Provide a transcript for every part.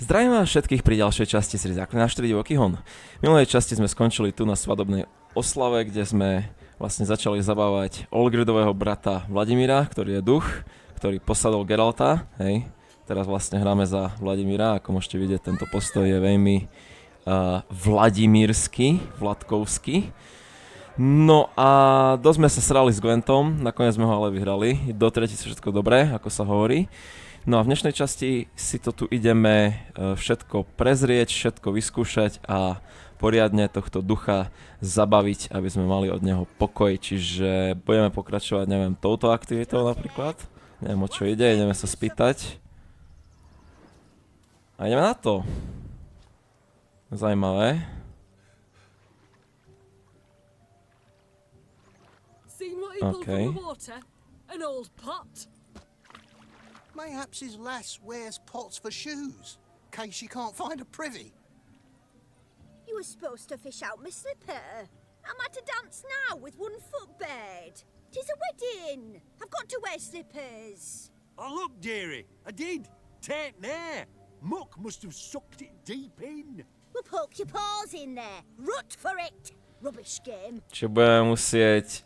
Zdravím vás všetkých pri ďalšej časti série Zaklinač 4 divoký hon. V minulej časti sme skončili tu na svadobnej oslave, kde sme vlastne začali zabávať Olgirdového brata Vladimíra, ktorý je duch, ktorý posadol Geralta, hej. Teraz vlastne hráme za Vladimíra, ako môžete vidieť, tento postoj je veľmi vladimírsky, vladkovský. No a dosť sme sa srali s Gwentom, nakoniec sme ho ale vyhrali, do tretice všetko dobré, ako sa hovorí. No a v dnešnej časti si to tu ideme všetko prezrieť, všetko vyskúšať a poriadne tohto ducha zabaviť, aby sme mali od neho pokoj. Čiže budeme pokračovať, neviem, touto aktivitou napríklad. Neviem, o čo ide, ideme sa spýtať. A ideme na to. Zajímavé. OK. Mayhaps his lass wears pots for shoes, in case she can't find a privy. You were supposed to fish out my slipper. I'm at a dance now with one foot bared. 'Tis a wedding. I've got to wear slippers. Oh, look, dearie, I did. Tain't there. Muck must have sucked it deep in. Well, poke your paws in there. Rut for it. Rubbish game. Čiže budeme musieť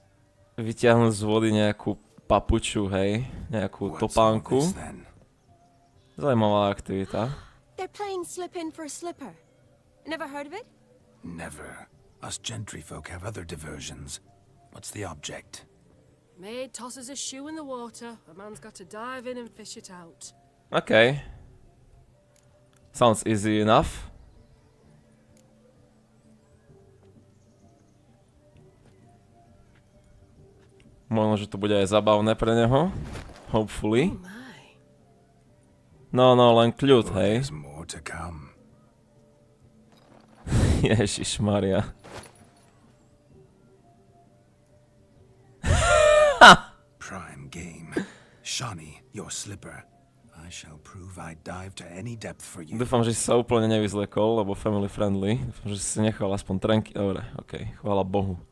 vyťahnuť z vody nejakú papuču, hej, nejakú topánku. Zajímavá aktivita. They're playing slip in for a slipper. Never heard of it? Never. Us gentry folk have other diversions. What's the object? Maid tosses a shoe in the water. A man's got to dive in and fish it out. OK. Sounds easy enough. Možno, že to bude aj zabavné pre neho. Hopefully. No, len kľud, hej. Ježišmaria. Prime game. Shawnee, your slipper. I shall prove I dive to any depth for you. Dúfam, že si sa úplne nevyzlekol, lebo family friendly. Dúfam, že si nechal aspoň trenky. Dobre, OK, chvála Bohu.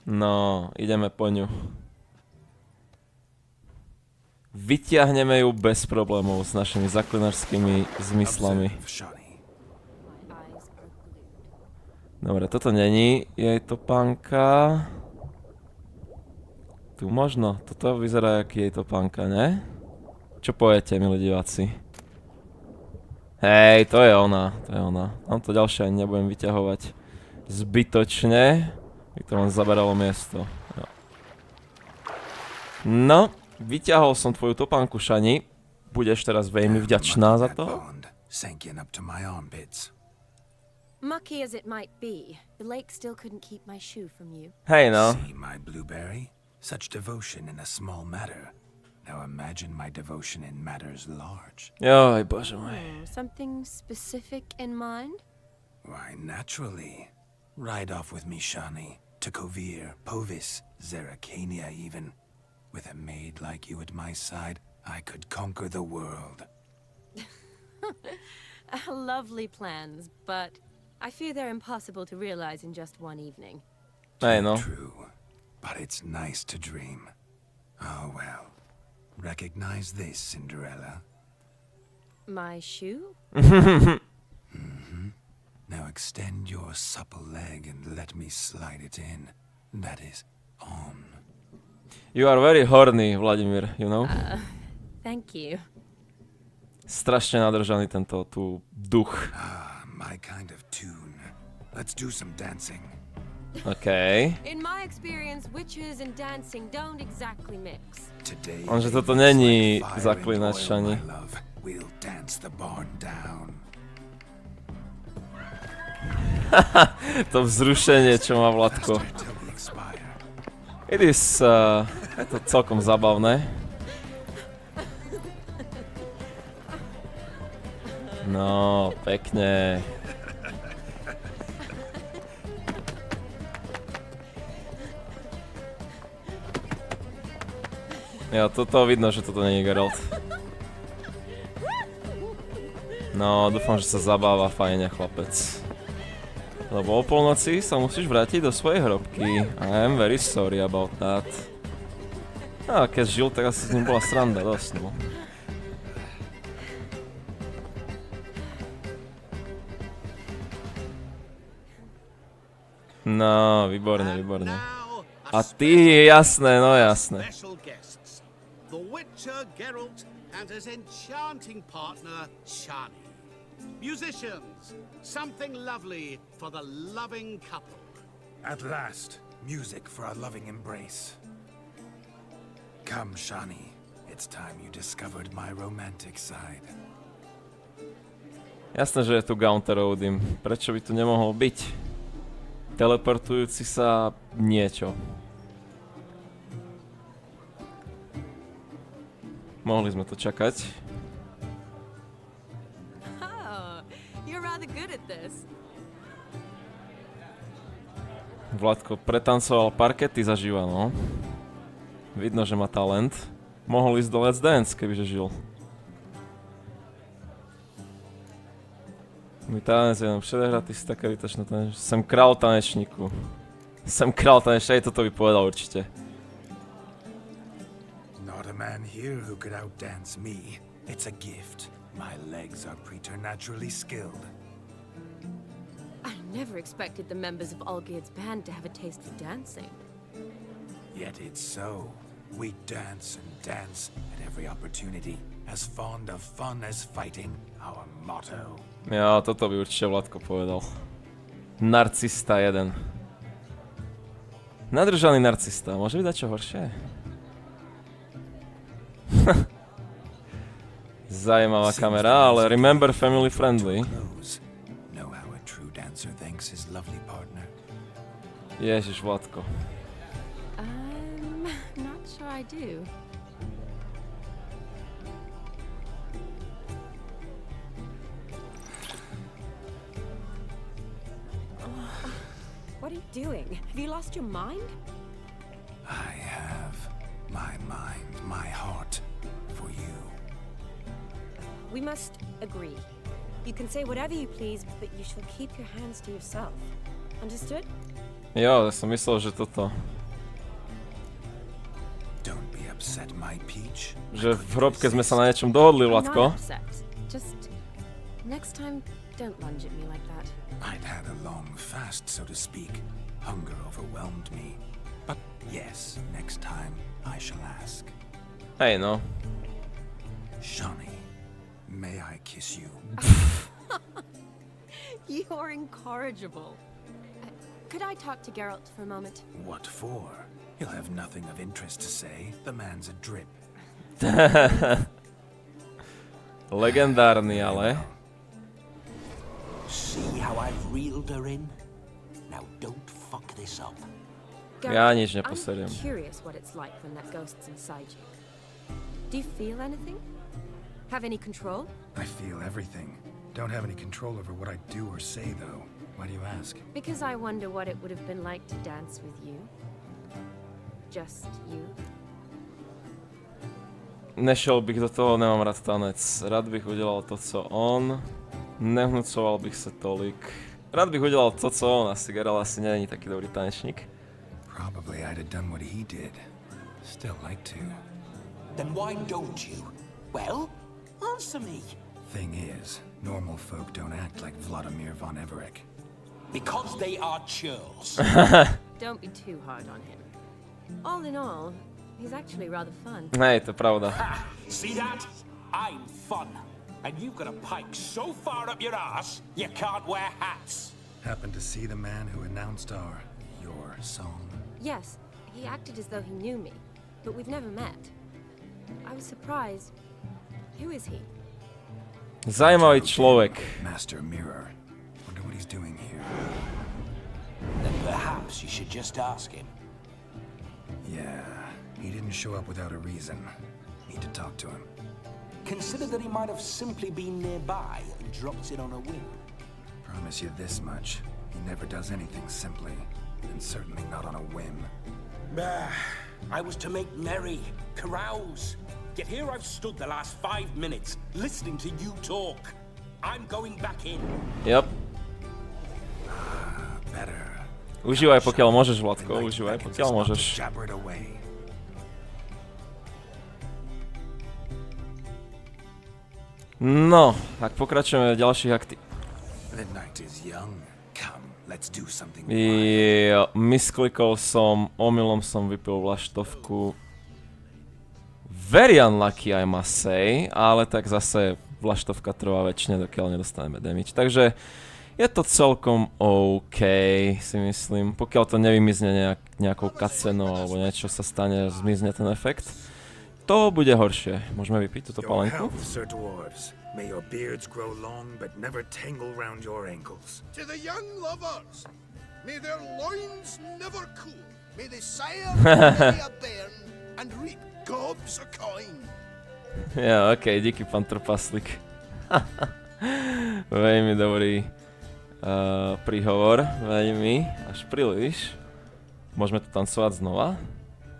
No, ideme po ňu. Vyťahneme ju bez problémov s našimi zaklinačskými zmyslami. Dobre, toto není jej topánka. Tu možno, toto vyzerá jak jej topánka, ne? Čo poviete, milí diváci? Hej, to je ona, to je ona. Tam to ďalšie ani nebudem vyťahovať zbytočne. Jak to vám zaberalo miesto. Jo. No, vyťahol som tvoju topánku, Shani. Budeš teraz veľmi vďačná za to. Mucky as it might be, the lake still couldn't keep my shoe from you. Hej no. See my blueberry? Such devotion in a small matter. Now imagine my devotion in matters large. Joj, bože môj. Something specific in mind? Why, naturally. Ride off with me, Shani. To Kovir, Povis, Zeracania even. With a maid like you at my side, I could conquer the world. Lovely plans, but I fear they're impossible to realize in just one evening. I know. True, but it's nice to dream. Oh well. Recognize this, Cinderella? My shoe? Now extend your supple leg and let me slide it in. That is on. You are very horny, Vladimír, you know? Thank you. Strašne nadržaný tento tu duch. My kind of tune. Let's do some dancing. OK. In my experience, witches and dancing don't exactly mix. Today, Lenže toto není zaklinač, Shani. We'll dance the barn down. To vzrušenie, čo má Vladko. It is, je to celkom zabavné. No, pekne. Jo, toto vidno, že toto nie je Geralt. No, dúfam, že sa zabáva fajne, chlapec. Lebo o polnoci sa musíš vrátiť do svojej hrobky. I am very sorry about that. A keď žil, tak asi s ním bola sranda dosť, no. No, výborne, výborne. A ty, jasné, no jasné. Special guests. The Witcher Geralt and his enchanting partner Shani. Musicians, something lovely for the loving couple. At last, music for our loving embrace. Come, Shani. It's time you discovered my romantic side. Jasné, že je tu Gaunterová dym. Prečo by tu nemohol byť? Teleportujúci sa niečo. Mohli sme to čakať. Oh, you're rather good at this. Vladko pretancoval parkety zažíva, no. Vidno, že má talent. Mohol ísť do Let's Dance, kebyže žil. Môj tanec je jenom předehratý, si také vytačné tanec. Jsem král tanečníku. Jsem král tanečníku, aj toto by povedal určite. Not a man here who could outdance me. It's a gift. My legs are preternaturally skilled. I never expected the members of Olgierd's band to have a taste for dancing. Yet it's so. We dance and dance at every opportunity. As fond of fun as fighting, our motto. Ja, toto by určite Vladko povedal. Narcista 1. Nadržaný narcista, môže byť čo horšie? Zajímavá kamera, ale remember family friendly. Know how a true dancer thanks his lovely partner. Ježiš, Vladko. Not sure I do. What are you doing? Have you lost your mind? I have my mind, my heart for you. We must agree. You can say whatever you please, but you shall keep your hands to yourself. Understood? Jo, ja som myslel, že toto. Don't be upset, my peach. Že v hrobke sme sa na niečom dohodli, I'm Vladko. not upset. Just next time, don't lunge at me like that. I'd had a long fast, so to speak. Hunger overwhelmed me. But yes, next time I shall ask. Hej, no. Shani, may I kiss you? You're incorrigible. Could I talk to Geralt for a moment? What for? He'll have nothing of interest to say. The man's a drip. Legendárny, ale. See how I've reeled her in? Now don't fuck this up. Ja nič I'm neposeriem. curious what it's like when that ghost's inside you. Do you feel anything? Have any control? I feel everything. Don't have any control over what I do or say, though. Why do you ask? Because I wonder what it would have been like to dance with you. Just you. Nešiel bych do toho, nemám rád tanec. Rád bych udělal to, co on. Nehnucoval bych se tolik. Rád bych udělal to, co on. Asi Geralt asi není taký dobrý tanečník. Probably I'd have done what he did. Still like to. Then why don't you? Well, answer me. Thing is, normal folk don't act like Vladimir von Everett. Because they are churls. Don't be too hard on him. All in all, he's actually rather fun. Hej, to je pravda. Ha! See that? I'm fun. And you've got a pike so far up your ass, you can't wear hats. Happened to see the man who announced your song? Yes, he acted as though he knew me, but we've never met. I was surprised. Who is he? Zajímavý človek. Master Mirror. Wonder what he's doing here. Then perhaps you should just ask him. Yeah, he didn't show up without a reason. Need to talk to him. Consider that he might have simply been nearby and dropped in on a whim. Promise you this much. He never does anything simply. And certainly not on a whim. I was to make merry, carouse. Yet here I've stood the last 5 minutes, listening to you talk. I'm going back in. Yep. Better. Užívaj, pokiaľ môžeš, Vladko. Užívaj, pokiaľ môžeš. Jabber it away. No, tak pokračujeme v ďalších The night is young. Come, let's do something. Jo, misklikol som, omylom som vypil vlaštovku. Very unlucky, I must say, ale tak zase vlaštovka trvá väčšine, dokiaľ nedostaneme damage. Takže je to celkom OK, si myslím. Pokiaľ to nevymizne nejakou cutscenou alebo niečo sa stane, zmizne ten efekt, to bude horšie. Môžeme vypiť túto palenku? May your beards grow long, but never tangle round your ankles. To the young lovers, may their loins never cool. May they sire many a bairn and reap gobs of coin. Ja, okej, díky, pán trpaslík. Veľmi dobrý príhovor, veľmi, až príliš. Môžeme tu tancovať znova?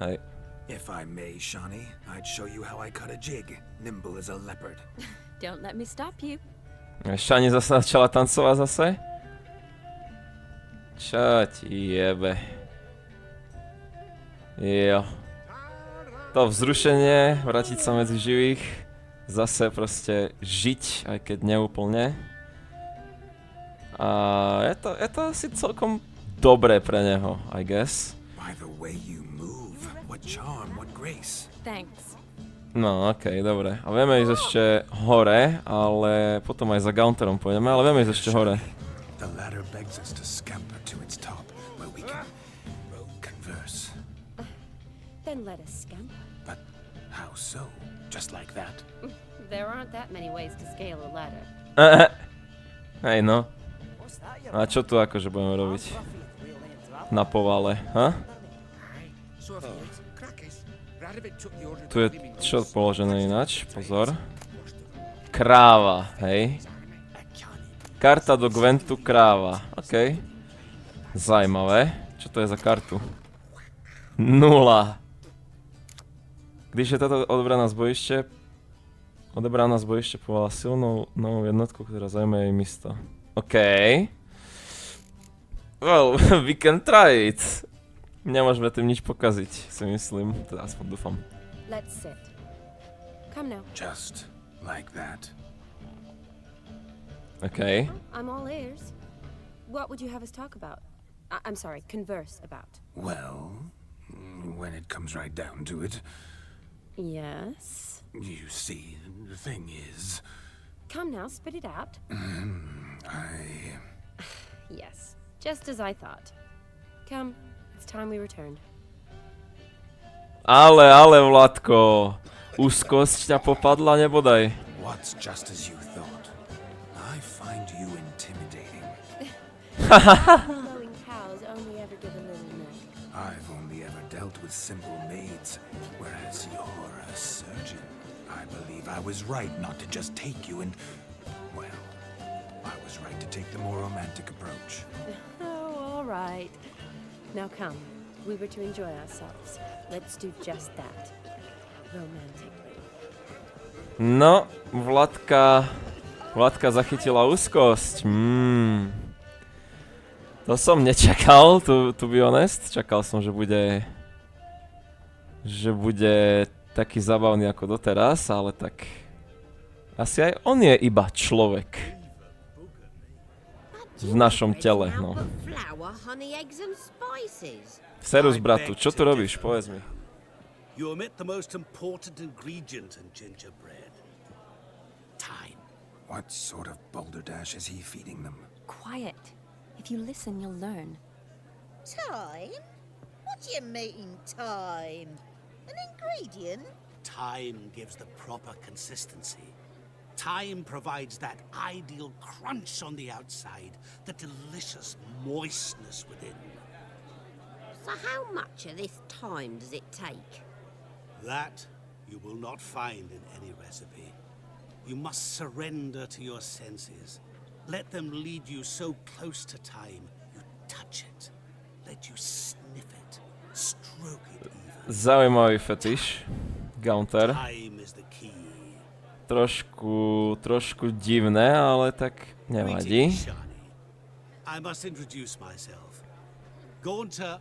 Hej. If I may, Shawnee, I'd show you how I cut a jig, nimble as a leopard. Don't let me stop you. Shani zase začala tancovať zase? Čo ti jebe? Jo. To vzrušenie, vrátiť sa medzi živých, zase proste žiť, aj keď neúplne. A je to asi celkom dobré pre neho, I guess. By the way you move, what charm, what grace. Thanks. No, okej, dobre. A vieme ísť ešte hore, ale potom aj za Gaunterom pôjdeme, ale vieme ísť ešte hore. The ladder begs us to scamper to its top, where we can converse. Then let us scamper. But how so? Just like that? There aren't that many ways to scale a ladder. Hej no. A čo tu akože budeme robiť? Na povale, ha? Tu je čo položené ináč, pozor. Kráva, hej. Karta do Gwentu kráva, okej. Zajímavé. Čo to je za kartu? 0. Když je táto odebraná zbojište, povolá silnou novou jednotku, ktorá zajme jej místo. OK. Well, we can try it. Nemôžeme tým nič pokaziť, si myslím. Teda aspoň dúfam. Let's sit. Come now. Just like that. OK. I'm all ears. What would you have us talk about? I'm sorry, converse about. Well, when it comes right down to it, Yes? you see, the thing is, Come now, spit it out. Yes, just as I thought. Come, it's time we returned. Ale, Vladko. Úzkosť ťa popadla, nebodaj. what's just as you thought? I find you intimidating. Blowing cows only ever give a little neck. I've only ever dealt with simple maids, whereas you're a surgeon. I believe I was right not to just take you and, well, I was right to take the more romantic approach. Oh, all right. Now come, we were to enjoy ourselves. Let's do just that. Romantically. No, Vladka zachytila úzkosť. To som nečakal, to be honest. Čakal som, že bude taký zabavný ako doteraz, ale tak asi aj on je iba človek. V našom tele, no. Serus, bratu, čo tu robíš? Povedz mi. You omit the most important ingredient in gingerbread. Time. What sort of balderdash is he feeding them? Quiet. If you listen, you'll learn. Time? What do you mean, time? An ingredient? Time gives the proper consistency. Time provides that ideal crunch on the outside, the delicious moistness within. So how much of this time does it take? That you will not find in any recipe. You must surrender to your senses. Let them lead you so close to time, you touch it. Let you sniff it, stroke it even. Zaujímavý fetiš. Gaunter. Time is the key. Trošku divné, ale tak nevadí. Greetings, Shani. I must introduce myself. Gaunterová.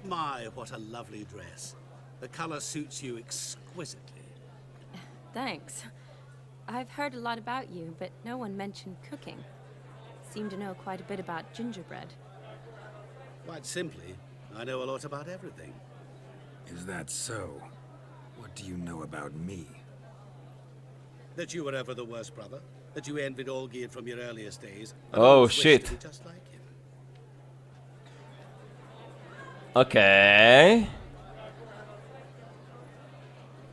My, what a lovely dress. The color suits you exquisitely. Thanks. I've heard a lot about you, but no one mentioned cooking. Seem to know quite a bit about gingerbread. Quite simply, I know a lot about everything. Is that so? What do you know about me? That you were ever the worst brother. That you envied Olgierd from your earliest days. Oh, shit. Just like him. OK.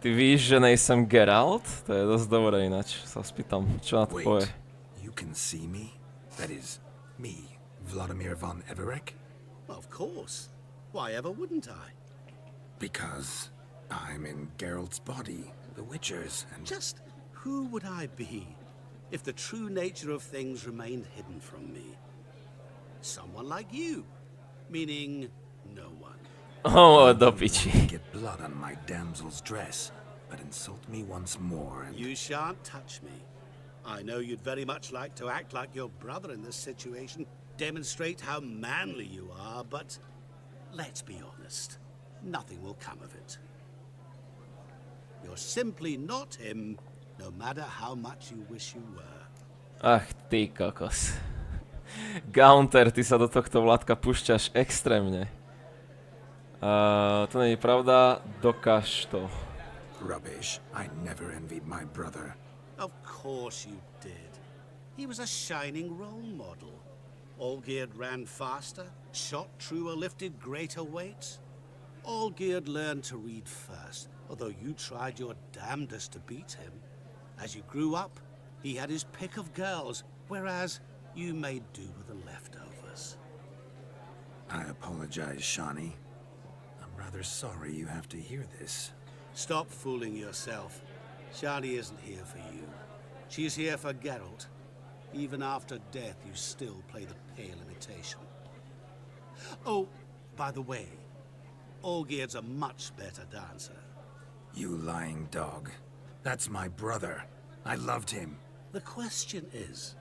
Ty víš, že nejsem Geralt? To je dosť dobré ináč. Sa spýtam, čo na to povie. You can see me? That is, me, Vladimir von Everek? Of course. Why ever wouldn't I? Because I'm in Geralt's body, the Witcher's, and... Just who would I be if the true nature of things remained hidden from me? Someone like you. Meaning, no one. Oh, do piči. Get blood on my damsel's dress, but insult me once more and... You shan't touch me. I know you'd very much like to act like your brother in this situation, demonstrate how manly you are, but let's be honest, nothing will come of it. You're simply not him, no matter how much you wish you were. Ach, ty kokos. Gaunter, ty sa do tohto Vládka púšťaš extrémne. To nie je pravda, dokáž to. Rubbish. I never envied my brother. Of course you did. He was a shining role model. Olgierd ran faster, shot truer, lifted greater weights. Olgierd learned to read first, although you tried your damnedest to beat him. As you grew up, he had his pick of girls, whereas you made do with the leftovers. I apologize, Shani. I'm rather sorry you have to hear this. Stop fooling yourself. Shani isn't here for you. She's here for Geralt. Even after death, you still play the pale imitation. Oh, by the way, Olgierd's a much better dancer. You lying dog. That's my brother. I loved him. The question is,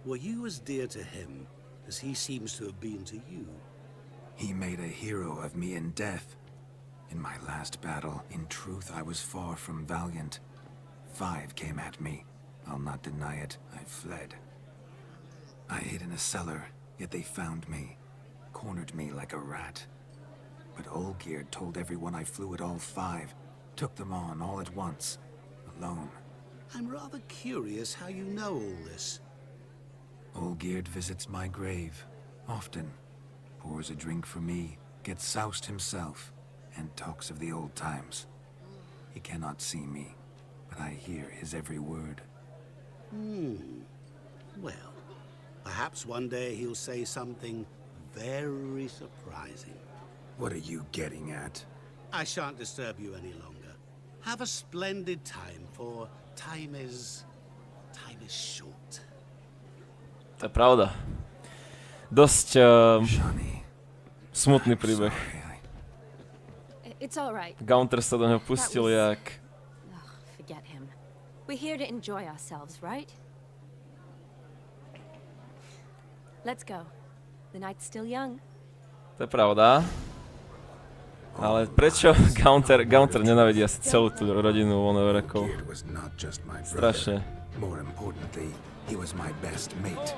were you as dear to him as he seems to have been to you? He made a hero of me in death. In my last battle, in truth, I was far from valiant. 5 came at me. I'll not deny it. I fled. I hid in a cellar, yet they found me. Cornered me like a rat. But Olgierd told everyone I flew at all 5. Took them on all at once. Alone. I'm rather curious how you know all this. Olgierd visits my grave. Often. Pours a drink for me. Gets soused himself. And talks of the old times. He cannot see me, but I hear his every word. Well, perhaps one day he'll say something very surprising. What are you getting at? I shan't disturb you any longer. Have a splendid time, for time is short. To je pravda. Dosť Shani, smutný príbeh. It's all right. Gaunter sa do neho pustil jak... Ugh, forget him. We're here to enjoy ourselves, right? Let's go. The night's still young. To je pravda. Ale prečo Gaunter nenavidí asi celú tú rodinu von Everekov? Strašne. More importantly, he was my best mate.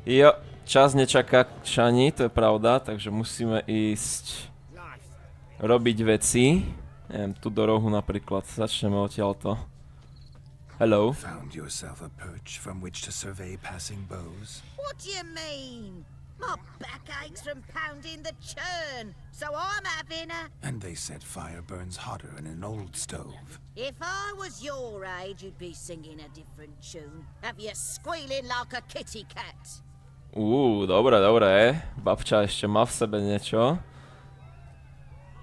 Jo, čas nečaká Shani, to je pravda, takže musíme ísť robiť veci. Neviem, tu do rohu napríklad, začneme odtiaľto. Hello. Found yourself a perch from which to survey passing bows? What do you mean? My back aches from pounding the churn, so I'm having a... And they said fire burns hotter in an old stove. If I was your age, you'd be singing a different tune. Have you squealing like a kitty cat? Dobre. Babča ešte má v sebe niečo.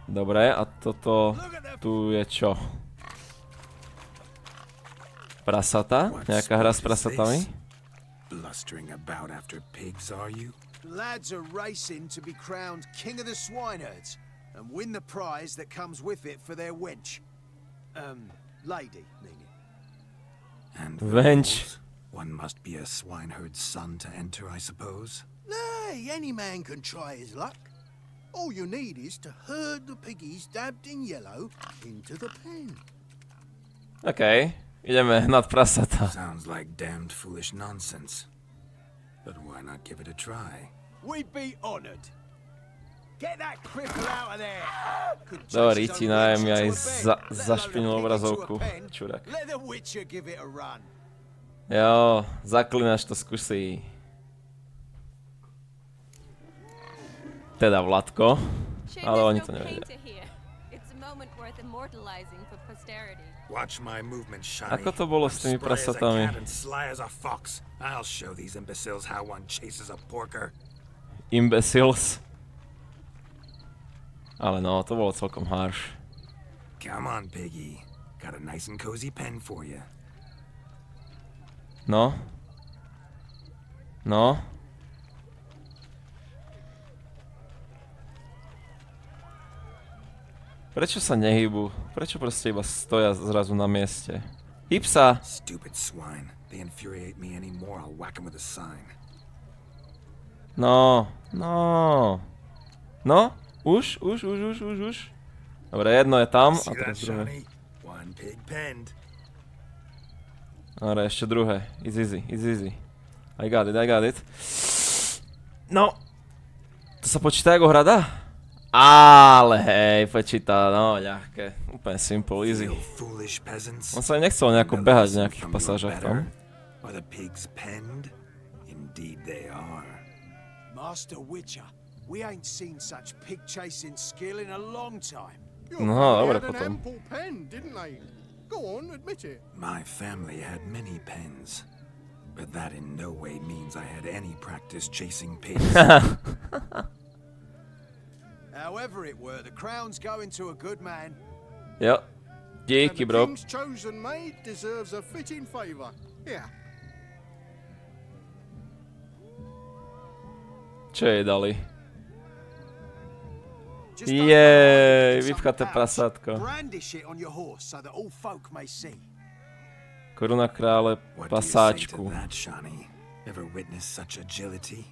Dobre, a toto tu je čo? Prasata? Nejaká hra s prasatami? Blustering about after pigs, are you? Lads are racing to be crowned king of the swineherds and win the prize that comes with it for their wench. Lady, meaning. And Wench. One must be a swineherd's son to enter, I suppose. Nay, any man can try his luck. All you need is to herd the piggies dabbed in yellow into the pen. OK, ideme hnať prasata. Sounds like damned foolish nonsense. But why not give it a try? We'd be honored. Get that cripple out of there. Dobrý, ti nájem aj zašpinil obrazovku. Čurák. Let the Witcher give it a run. Jo, zaklinač to skúsi. Teda Vladko, ale oni to nevedia. Watch my movement, Shani. Ako to bolo s tými prasatami? I'll show these imbeciles how one chases a porker. Imbeciles? Ale no, to bolo celkom harsh. Come on, piggy. Got a nice and cozy pen for you. No? No? Prečo sa nehybu? Prečo proste iba stoja zrazu na mieste? Hyb sa! Stupid swine. They infuriate me anymore. I'll whack them with a sign. No, no. No? Už? Dobre, jedno je tam a teraz druhé. One pig penned. Dobre, ešte druhé. It's easy. I got it. No. To sa počíta ako hrada? Ale hej, počíta, no, ľahké. Úplne simple, easy. On sa nechcel nejako behať v nejakých pasážach tam. Are the pigs penned? Indeed they are. Master Witcher, we ain't seen such pig chasing skill in a long time. No, dobre potom. Pen, didn't they? Go on, admit it. My family had many pens, but that in no way means I had any practice chasing pigs. However it were, the crown's going to a good man. Jo. Díky, bro. The king's chosen maid deserves a fitting favor. Yeah. Čo jej dali? Jej, vypchaté prasátko. Brandish it on your horse so that all folk may see. Koruna krále pasáčku. Ever witnessed such agility?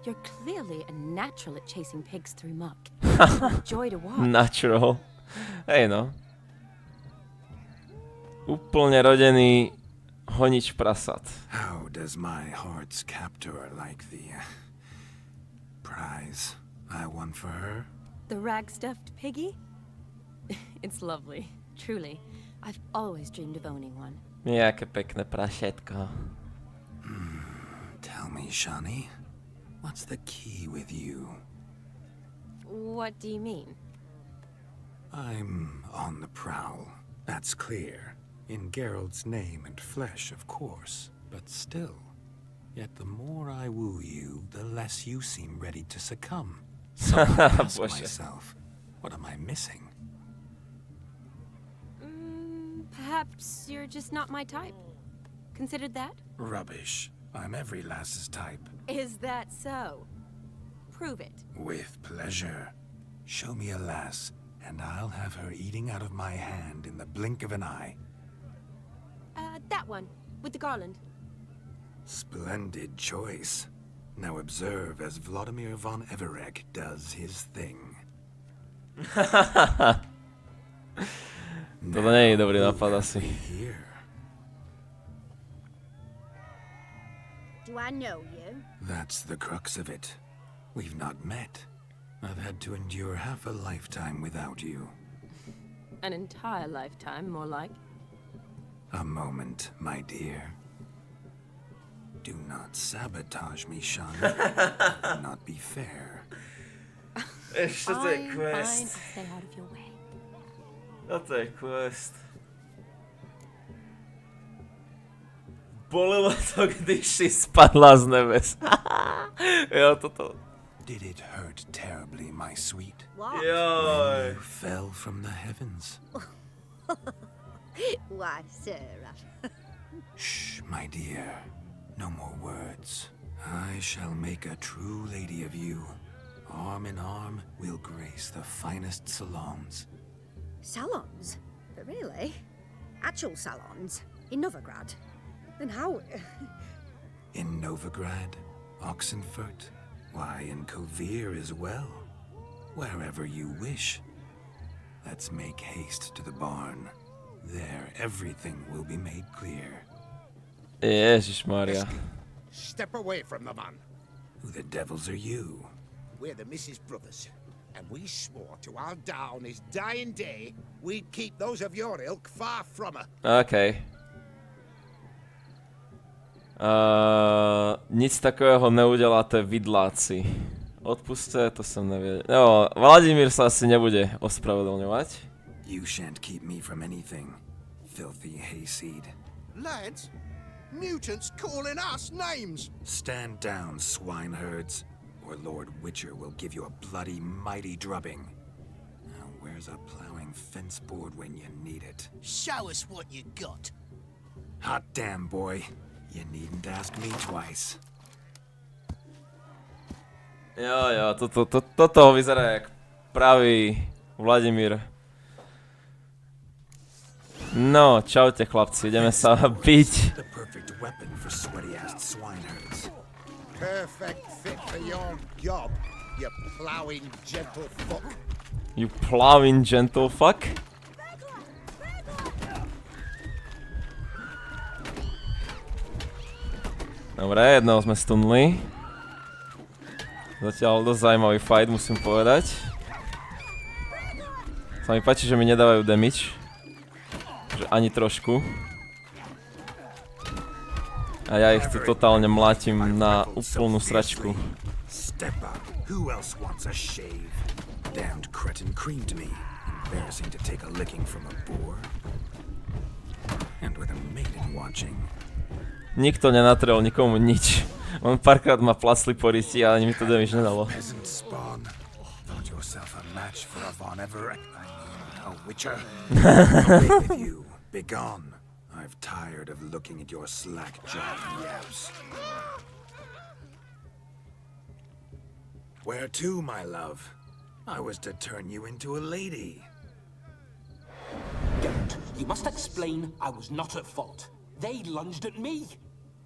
You're clearly a natural at chasing pigs through muck. It's a joy to watch. Natural. Hej no. Úplne rodený honič prasat. How does my heart's captor like the prize I won for her? The rag-stuffed piggy? It's lovely, truly. I've always dreamed of owning one. Jaké pekné prašetko. Tell me, Shani, what's the key with you? What do you mean? I'm on the prowl, that's clear. In Geralt's name and flesh, of course, but still. Yet the more I woo you, the less you seem ready to succumb. So I ask myself, what am I missing? Perhaps you're just not my type. Considered that? Rubbish. I'm every lass's type. Is that so? Prove it. With pleasure. Show me a lass, and I'll have her eating out of my hand in the blink of an eye. That one, with the garland. Splendid choice. Now observe as Vladimir von Everek does his thing. Toto nie je dobrý nápad asi. Do I know you? That's the crux of it. We've not met. I've had to endure half a lifetime without you. An entire lifetime, more like. A moment, my dear. Do not sabotage me, Shani. That would not be fair. Fine, I'll stay out of your way. Toto je quest. Bolelo to, když si spadla z nebes. Jo, toto. Did it hurt terribly, my sweet? What? When Joj. you fell from the heavens? Why, Sarah. Shh, my dear. No more words. I shall make a true lady of you. Arm in arm, we'll grace the finest salons. Salons? But really? Actual salons? In Novigrad? And how? In Novigrad, Oxenfurt, why, in Kovir as well. Wherever you wish. Let's make haste to the barn. There, everything will be made clear. Ježišmaria. Step away from the man. Who the devils are you? We're the Mrs. Brothers, and we swore to our down his dying day we'd keep those of your ilk far from her. OK. Nic takového neudeláte vidláci. Odpuste, to som nevedel. No, Vladimír sa asi nebude ospravedlňovať. You shan't keep me from anything, filthy hayseed. Lads, mutants calling us names. Stand down, swineherds, or Lord Witcher will give you a bloody mighty drubbing. Now, where's a plowing fence board when you need it? Show us what you got. Hot damn, boy. You needn't ask me twice. Jo, toto vyzerá jak pravý Vladimír. No, čaute chlapci, ideme sa biť. The perfect weapon for sweaty-assed swineherds. Perfect fit for your job, you ploughing gentle fuck. You plowing gentle fuck? Dobre, jedného sme stunli. Zatiaľ dosť zaujímavý fight, musím povedať. Sa mi páči, že mi nedávajú damage. Že ani trošku. A ja ich tu totálne mlátim na úplnú sračku. Stepa, who else wants a shave? Damned cretin creamed me. Embarrassing to take a licking from a boar. And with a maiden watching. Nikto nenatrel nikomu nič. On párkrát ma placli po ryti a ani mi to damage nedalo. Peasant spawn. Thought yourself a match for a Von Everett. I mean, a Witcher. Away with you. Begone. I've tired of looking at your slack-jawed yaps. Where to, my love? I was to turn you into a lady. Don't. You must explain I was not at fault. They lunged at me.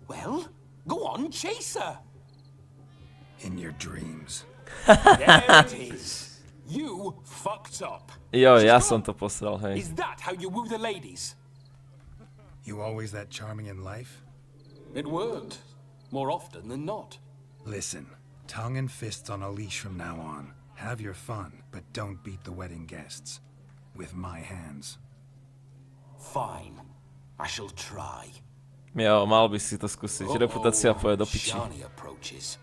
Well, go on, chase her. In your dreams. There it is. You fucked up. Jo, ja som to posral, hej. Is that how you woo the ladies? You always that charming in life? It worked. More often than not. Listen, tongue and fists on a leash from now on. Have your fun, but don't beat the wedding guests. With my hands. Fine. I shall try. Jo, mal by si to skúsiť. Reputácia pôjde do piči. Shani approaches.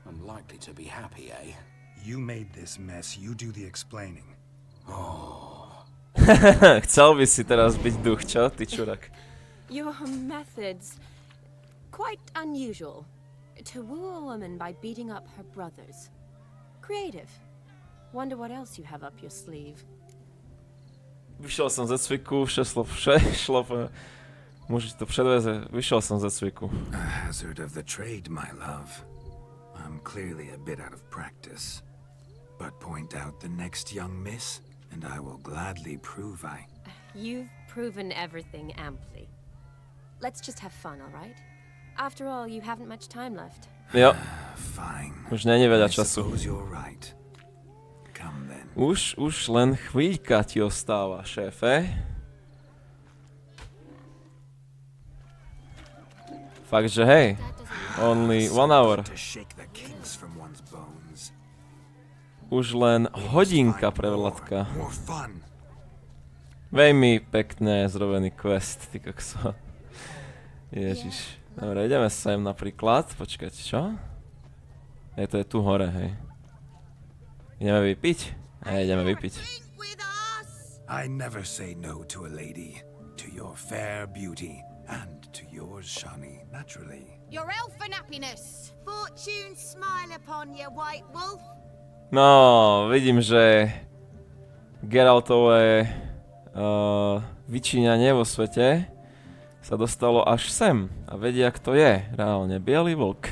Unlikely to be happy, eh? You made this mess, you do the explaining. Chcel by si teraz byť duch, čo, ty čurak? Your methods, quite unusual. To woo a woman by beating up her brothers. Creative. Wonder what else you have up your sleeve. Vyšiel som ze cviku, môžete to predviesť, vyšiel som ze cviku. A hazard of the trade, my love. I'm clearly a bit out of practice. But point out the next young miss, and I will gladly prove You've proven everything amply. Let's just have fun, all right? After all, you haven't much time left. Jo. Fine. Už není veľa I času. suppose you're right. Come then. Už len chvíľka ti ostáva, šéfe. Fakt, že hej. Only 1 hour. To shake the kinks from one's bones. Už len hodinka pre Vladka. More fun. Veľmi pekne zrobený quest, ty kokso. Ježiš. Dobre, ideme sem napríklad. Počkajte, čo? Hej, to je tu hore, hej. Ideme vypiť? Hej, ideme vypiť. I never say no to a lady. To your fair beauty. And to yours, Shani, naturally. Your elfin happiness. Fortune smile upon you, White Wolf. No, vidím, že Geraltové vyčíňanie vo svete sa dostalo až sem a vedia, kto je reálne bielý vlk.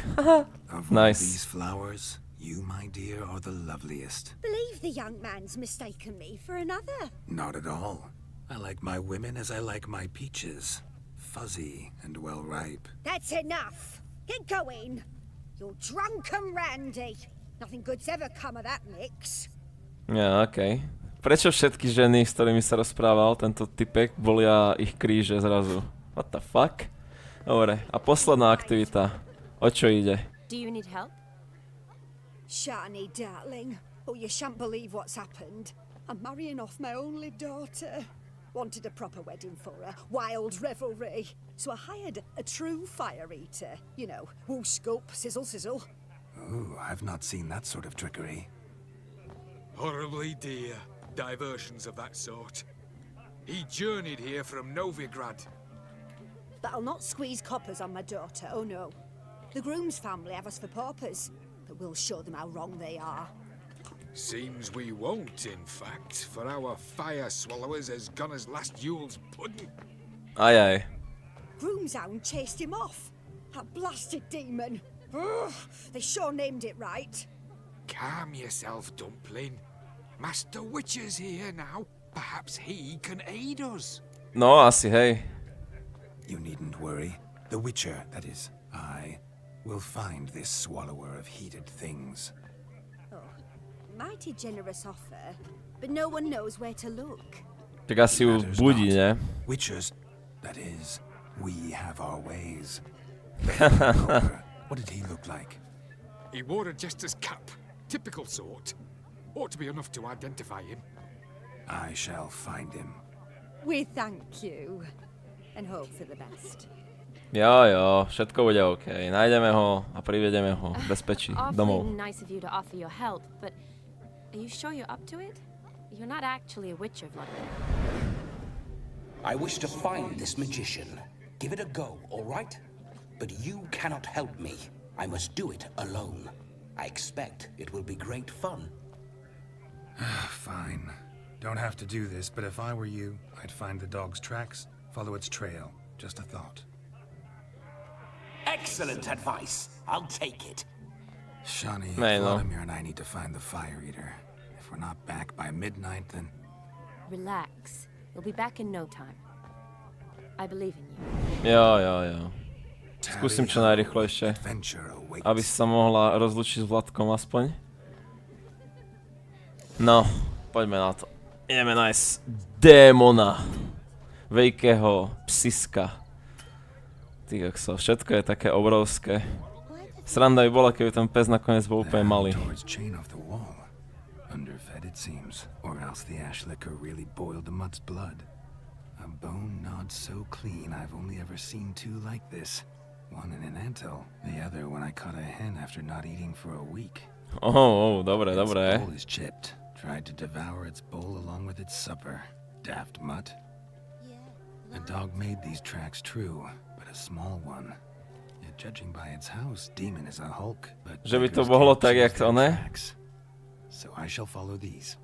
Of all Nice. these flowers, you, my dear, are the loveliest. Believe the young man's mistaken me for another. Not at all. I like my women as I like my peaches. fuzzy and well ripe. That's enough. Get going. You're drunk and randy. Nothing good's ever come of that mix. Ja, okej. Prečo všetky ženy, s ktorými sa rozprával tento typek, volia ich kríže zrazu? What the fuck? Dobre, a posledná aktivita. O čo ide? Do you need help? Shani, darling. Oh, you shan't believe what's happened. I'm marrying off my only daughter. Wanted a proper wedding for her. Wild revelry. So I hired a true fire eater. You know, woo scoop, sizzle sizzle. Ooh, I've not seen that sort of trickery. Horribly dear diversions of that sort. He journeyed here from Novigrad. But I'll not squeeze coppers on my daughter, oh no. The groom's family have us for paupers, but we'll show them how wrong they are. Seems we won't, in fact, for our fire swallowers as gone as last Yule's pudding. Aj, aj. Groom's hound chased him off. That blasted demon. Ugh, they sure named it right. Calm yourself, Dumpling. Master Witcher's here now. Perhaps he can aid us. No, asi, hej. You needn't worry. The Witcher, that is, I, will find this swallower of heated things. Oh, mighty generous offer, but no one knows where to look. Tak asi ju Matters budí, not. ne? Witchers, that is, we have our ways. What did he look like? He wore a jester's cap. Typical sort. Ought to be enough to identify him. I shall find him. We thank you, and hope for the best. Jo, všetko bude OK. Nájdeme ho a privedeme ho v bezpečí domov. Awfully nice of you to offer your help, but are you sure you're up to it? You're not actually a witcher, Vladimir. I wish to find this magician. Give it a go, all right? But you cannot help me. I must do it alone. I expect it will be great fun. Fine. Don't have to do this, but if I were you, I'd find the dog's tracks, follow its trail. Just a thought. Excellent advice. I'll take it. Shani, Nee, no. Vladimir and I need to find the fire eater. If we're not back by midnight, then... Relax. You'll be back in no time. I believe in you. Jo. Skúsim čo najrýchlejšie, Adventure awaits. aby sa mohla rozlučiť s Vladkom aspoň. No, poďme na to. Ideme nájsť démona. Veľkého psiska. Ty kokso, všetko je také obrovské. Sranda by bola, keby ten pes nakoniec bol úplne malý. Towards chain off the wall. Underfed it seems, or else the ash liquor really boiled the mutt's blood. A bone gnawed so clean I've only ever seen two like this. One in an antle, the other when I caught a hen after not eating for a week. Dobre. Its bowl is chipped. Tried to devour its bowl along with its supper. Daft mutt. A dog made these tracks true, but a small one. Yet judging by its house, demon is a hulk, but Že by to beggars bolo can't tak, choose jak to, their ne? tracks. So I shall follow these.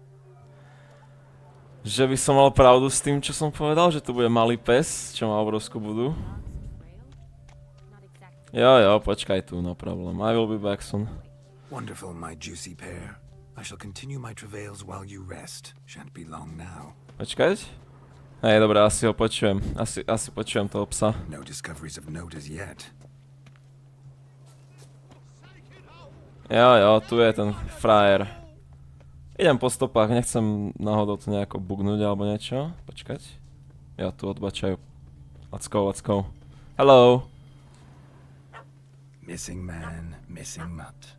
Že by som mal pravdu s tým, čo som povedal, že tu bude malý pes, čo má obrovskú budu. Jo, počkaj tu, no problem. I will be back soon. Wonderful, my juicy pair. I shall continue my travails while you rest. Shan't be long now. Počkať? Hej, dobré, asi ho počujem. Asi počujem toho psa. No discoveries of note as yet. Jo, tu je ten frajer. Idem po stopách, nechcem náhodou to nejako bugnúť alebo niečo. Počkať. Ja tu odbačajú. Let's go. Hello. Missing man, missing mutt.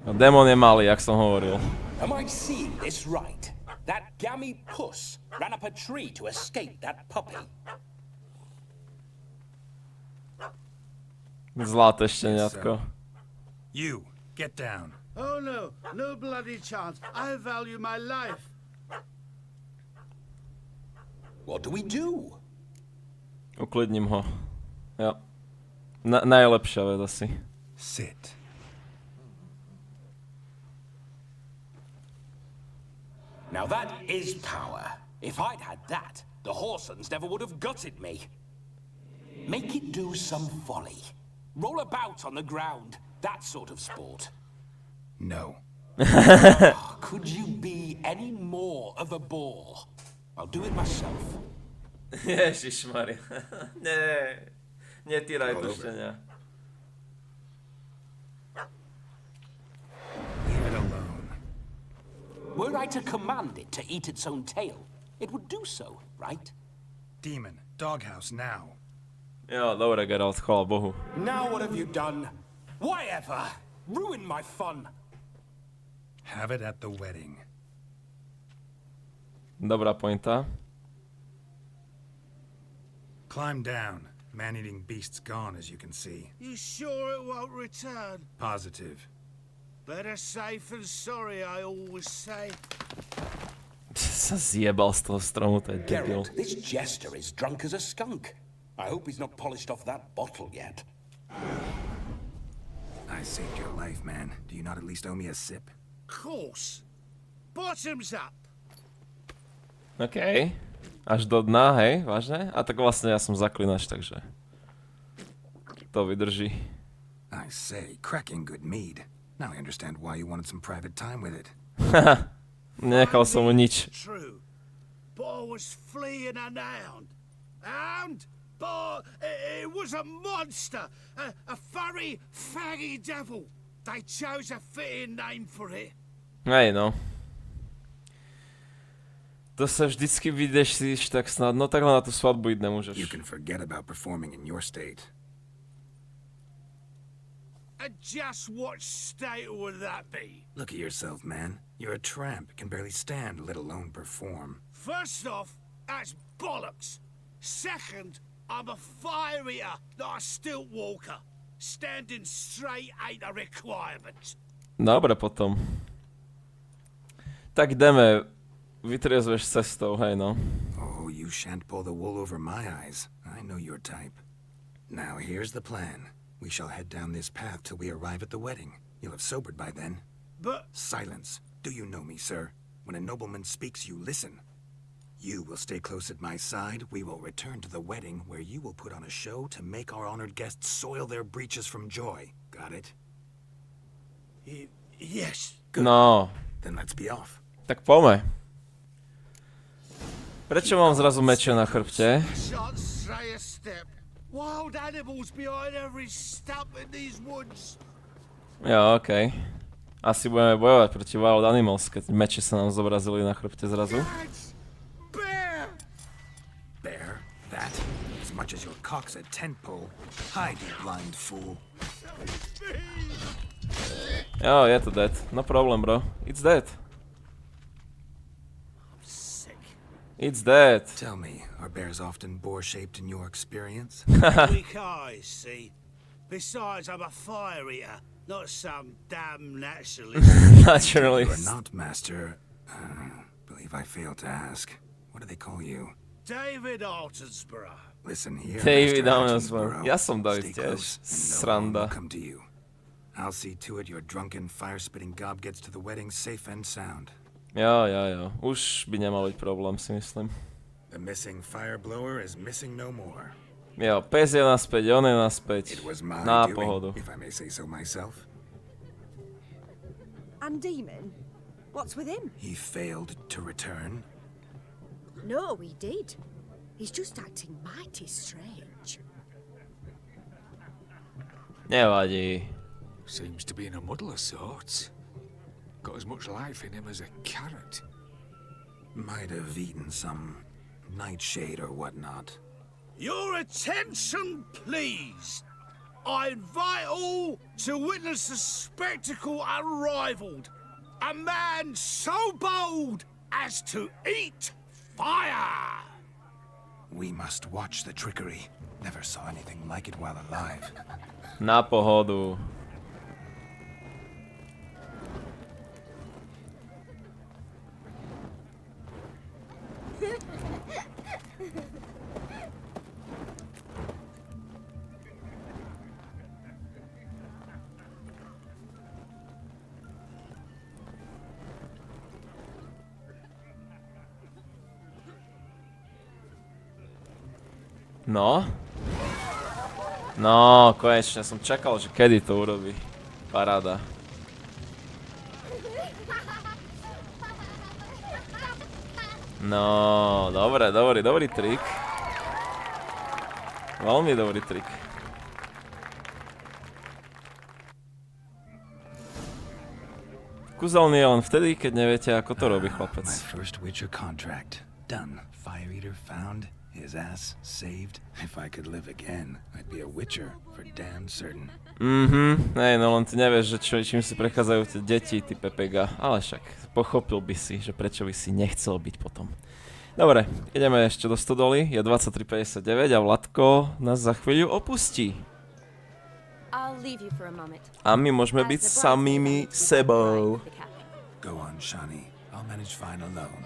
No, démon je malý, jak som hovoril. Am I seeing this right? That gammy puss ran up a tree to escape that puppy. Zlaté šteniatko. You, get down. Oh no, no bloody chance. I value my life. What do we do? Uklidním ho. Jo. Najlepšia vec asi. Sit. Now that is power. If I'd had that, the Horsons never would have gutted me. Make it do some folly. Roll about on the ground. That sort of sport. No. Could you be any more of a bore? I'll do it myself. Ježišmaria. Nie. Netýraj to štenia. Leave it alone. Were I to command it to eat its own tail, it would do so, right? Demon, doghouse now. Jo, dobre, Geralt, chvála Bohu. Now what have you done? Why ever? Ruin my fun. Have it at the wedding. Dobrá pointa. Climb down. Man-eating beast's gone, as you can see. You sure it won't return? Positive. Better safe than sorry, I always say. Sa zjebal z toho stromu, to je debil. Geralt, this jester is drunk as a skunk. I hope he's not polished off that bottle yet. I saved your life, man. Do you not at least owe me a sip? Course. Bottoms up. OK. Až do dna, hej, vážne? A tak vlastne ja som zaklinač, takže to vydrží. I say, cracking good mead. Now I understand why you wanted some private time with it. Nechal som mu nič. True. But I was fleeing an hound. Hound? But it was a monster. A furry, faggy devil. They chose a fitting name for it. Hej, no. To sa vždycky vydešíš tak snadno, takhle na tú svadbu jít nemôžeš. You can forget about performing in your state. And just what state would that be? Look at yourself, man. You're a tramp, can barely stand, let alone perform. First off, that's bollocks. Second, I'm a fire eater, not a stilt walker. Standing straight ain't a requirement. Dobre potom. Tak ideme. Vytriezveš cestou, hej no. Oh, you shan't pull the wool over my eyes. I know your type. Now here's the plan. We shall head down this path till we arrive at the wedding. You'll have sobered by then. But... Silence. Do you know me, sir? When a nobleman speaks, you listen. You will stay close at my side. We will return to the wedding, where you will put on a show to make our honored guests soil their breeches from joy. Got it? Yes. Good. No. Then let's be off. Tak poďme. Prečo mám zrazu meče na chrbte? Shan't stray a step. Wild animals behind every stump in these woods. Jo, okej. Asi budeme bojovať proti Wild Animals, keď meče sa nám zobrazili na chrbte zrazu. Bear! Bear? That? As much as your cock's a tent pole. Hide, you blind fool. Jo, je to dead. No problem, bro. It's dead. It's dead. Tell me, are bears often boar-shaped in your experience? Weak eyes, see? Besides, I'm a fire eater, not some damn naturalist. Naturally. You are not, master. Believe I failed to ask. What do they call you? David Altonsborough. Listen here, David Master Altonsborough. Attenborough. Ja som David Stay tiež. close, and no harm Sranda. will come to you. I'll see to it your drunken, fire-spitting gob gets to the wedding safe and sound. Jo. Už by nemal byť problém, si myslím. The missing fire blower is missing no more. Jo, pes je naspäť, on je naspäť. It was my Na doing, pohodu. if I may say so myself. And Demon? What's with him? He failed to return. No, he did. He's just acting mighty strange. Nevadí. Seems to be in a muddle of sorts. Got as much life in him as a carrot. Might have eaten some nightshade or whatnot. Your attention, please. I invite all to witness a spectacle unrivaled. A man so bold as to eat fire. We must watch the trickery. Never saw anything like it while alive. Na pohodu. No. No, konečne som čakal, že kedy to urobí. Paráda. No, dobrý trik. Veľmi dobrý trik. Kúzelný je len vtedy, keď neviete, ako to robí chlapec. My first Witcher contract. Done. Fire Eater found. His ass saved. If I could live again, I'd be a Witcher for damn certain. Hej, no len ty nevieš, že čím si prechádzajú tie deti, ty Pepega. Ale však pochopil by si, že prečo by si nechcel byť potom. Dobre, ideme ešte do stodoly. Je 23:59 a Vladko nás za chvíľu opustí. A my môžeme byť samými sebou. Go on, Shani. I'll manage fine alone.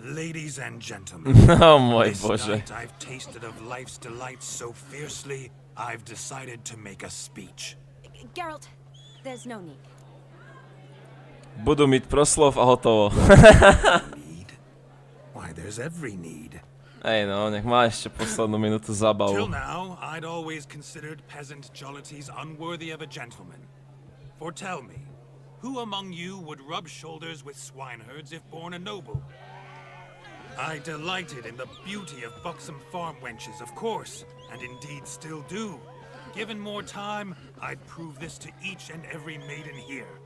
Ladies and gentlemen, Oh môj this Bože. night I've tasted of life's delights so fiercely, I've decided to make a speech. Geralt, there's no need. Budú mít proslov a hotovo. Need? Why, there's every need. Ej no, nech má ešte poslednú minútu Till zábavu. now, I'd always considered peasant jollities unworthy of a gentleman. For tell me, who among you would rub shoulders with swineherds if born a noble? I delighted in the beauty of buxom farm wenches, of course, and indeed still do. Given more time, I'd prove this to each and every maiden here.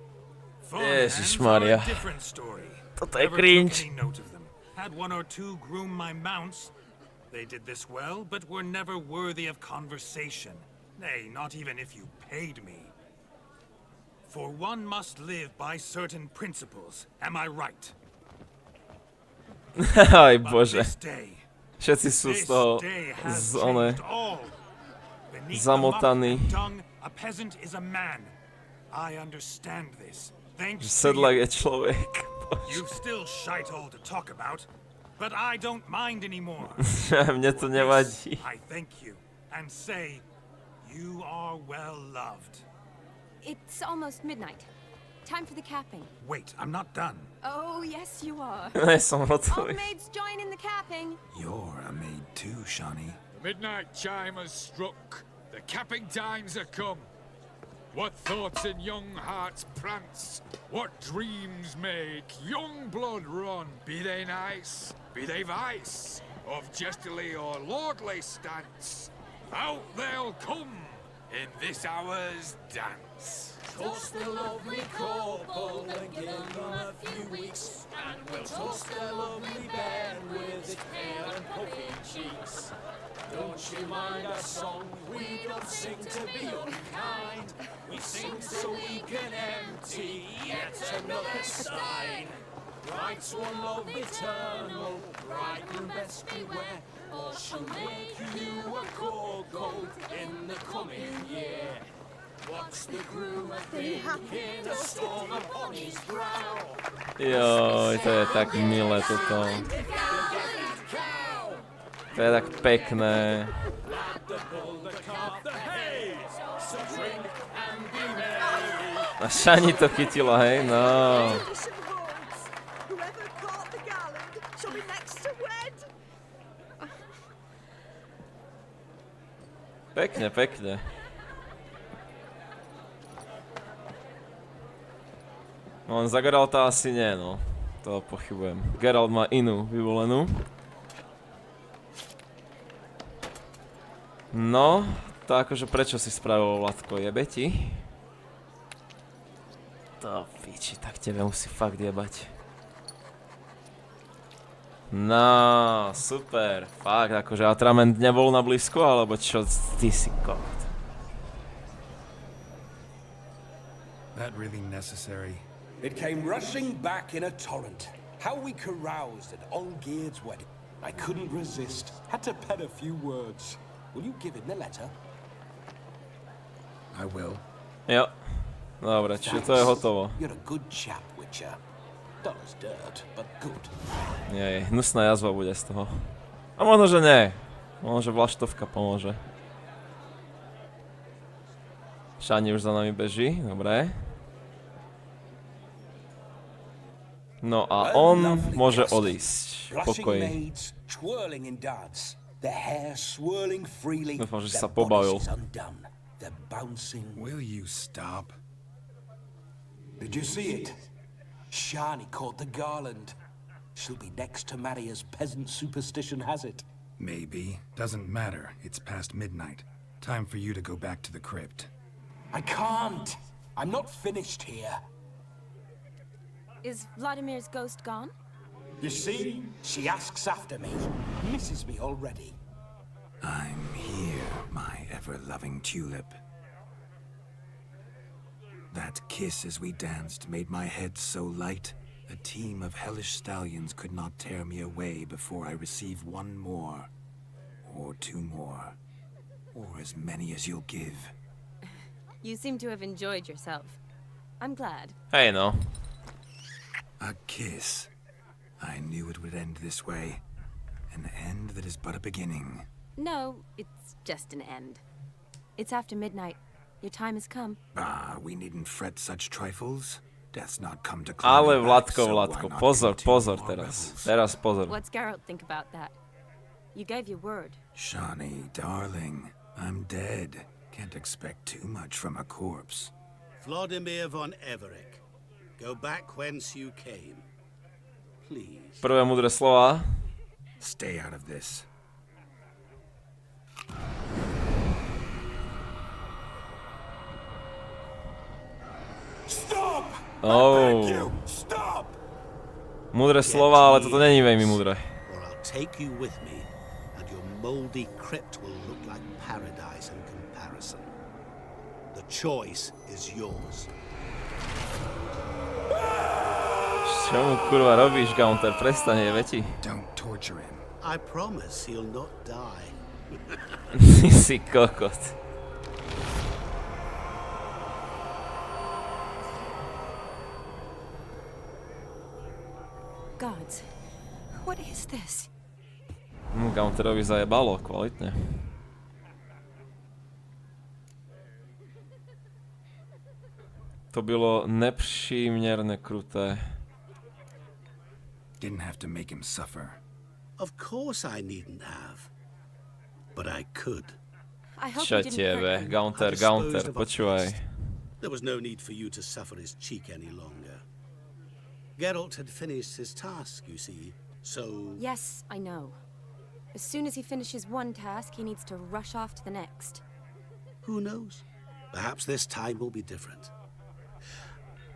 Farmhands are Ježišmaria. a different story. Toto je Never cringe. took any note of them. Had one or two groom my mounts. They did this well, but were never worthy of conversation. Nay, not even if you paid me. For one must live by certain principles. Am I right? Aj But Bože. this day, Všetci sú z this toho day has one changed all. Beneath the zamotaní. muck and dung, a peasant is a man. I understand this. Thanks to Sedlak you. je človek. You've still shite all to talk about, but I don't mind anymore. Mne to For this, nevadí. I thank you and say you are well loved. It's almost midnight. Time for the capping. Wait, I'm not done. Oh, yes, you are. Nie som All hotový. maids join in the capping. You're a maid too, Shani. The midnight chime has struck. The capping times are come. What thoughts in young hearts prance? What dreams make young blood run? Be they nice, be they vice, of jestily or lordly stance, out they'll come in this hour's dance. Toast the lovely couple and give them a few weeks, and we'll toast the lovely bed with its pale and puffy cheeks. Don't you mind our song? We don't sing to be unkind. We sing so we can empty yet another stein. Writes one love eternal, bridegroom best beware, or she'll make you a cold goat in the coming year. What's the groom thinking? A storm upon his brow. Joj, to je tak milé toto. To je tak pekné. A Shani to chytila, hej? No. Whoever caught the garland shall be next to wed. Pekne, pekne. No len za Geralta asi nie, no. To pochybujem. Geralt má inú vyvolenú. No, to akože prečo si spravil Vladko? Jebe ti? To piči, tak tebe musí fakt jebať. No, super. Fakt, akože atrament nebol na blízku, alebo čo? Ty si kokot. That really necessary? It came rushing back in a torrent. How we caroused at Olgierd's wedding. I couldn't resist. Had to pen a few words. Will you give him the letter? I will. Jo. Dobre, čiže to je hotovo. You're a good chap, Witcher. Dull as dirt, but good. Nie, hnusná jazva bude z toho. A možno, že nie. Možno, že vlaštovka pomôže. Shani už za nami beží, dobre. No a on môže odísť. Pokoj. Dúfam, že sa pobavil. Will you stop? Did you see it? Shani caught the garland. She'll be next to marry as peasant superstition has it. Maybe. Doesn't matter. It's past midnight. Time for you to go back to the crypt. I can't. I'm not finished here. Is Vladimir's ghost gone? You see? She asks after me. Misses me already. I'm here, my ever-loving tulip. That kiss as we danced made my head so light, a team of hellish stallions could not tear me away before I receive one more. Or two more. Or as many as you'll give. You seem to have enjoyed yourself. I'm glad. Hej no. A kiss. I knew it would end this way. An end that is but a beginning. No, it's just an end. It's after midnight. Your time has come. Ah, we needn't fret such trifles. Death's not come to Ale claim me back, Vladko, so why Vladko, not pozor, continue pozor our teraz. revels? Teraz pozor. What's Geralt think about that? You gave your word. Shani, darling, I'm dead. Can't expect too much from a corpse. Vladimir von Everett, go back whence you came. Please. Prvé múdre slova. Stay out of this. Stop! Oh. Stop! Múdre slova, ale toto není veľmi múdre. Or I'll take you with me, and your moldy crypt will look like paradise in comparison. The choice is yours. Čo mu kurva robíš, Gaunter? Prestaň, je veti. Don't torture him. I promise he'll not die. Si kokot. Gods, what is this? Gaunterovi zajebalo, kvalitne. To bylo nepříměrně kruté. Didn't have to make him suffer. Of course I needn't have. But I could. I hope Čo you didn't hurt tebe, him. Gaunter, I Gaunter, disposed of a počúvaj. beast. There was no need for you to suffer his cheek any longer. Geralt had finished his task, you see, so... Yes, I know. As soon as he finishes one task, he needs to rush off to the next. Who knows? Perhaps this time will be different.